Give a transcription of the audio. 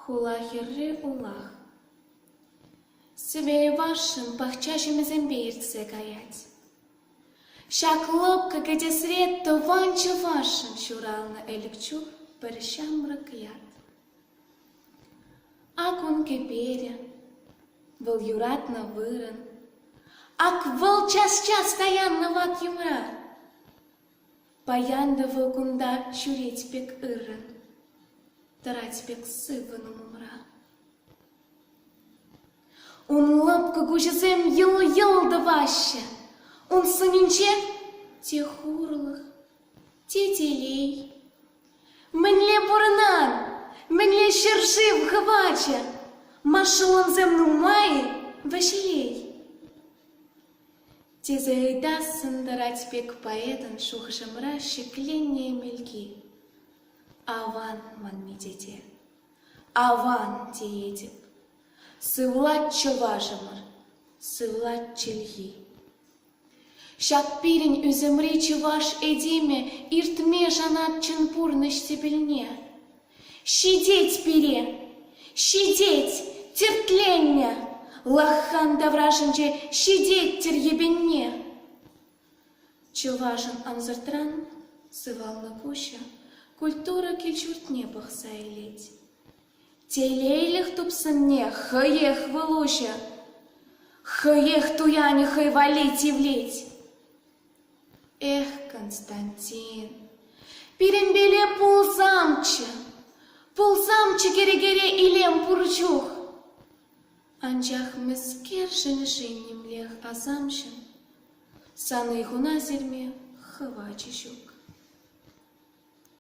Хулахирри улах. Свей вашим пахчащим зембирце гаять. Шак лобка, где сред, то ванча вашим щурал на эликчух, перещам ракят. Ак он кеперя, вол юрат на выран, ак вол час-час стоян на ват юмра. Паянда волкунда чурить пек ыран, тарать пек сывану мумра. Он лобка гужезем ел-ел да ваще, он санинче те хурлых, те телей. Менле бурнан, менле шершив хвача, машулом земну маи веселей. Те заедасан дарать пек поэтан шухшамра щекленнее мельки. Аван ман медите, аван те едет. Сывлатча важымыр, сывлатча льи. Шак пирень үземри чуваш эдиме, иртме жанат чынпурныш стебельне. Щидеть пире, щидеть, тертленне, лахан да враженче щидеть теръебенне. Чувашын анзыртран, сывалны пуща, культура кельчуртне бахса илеть. Телейлих тупсынне, хаех вылуща, хаех туяне хай валить и влить. Эх, Константин, перембеле пулзамча гере-гере илем пурчух. Анчах мескер женешеннем лех азамшин, саны хуна зерме хавачи щук.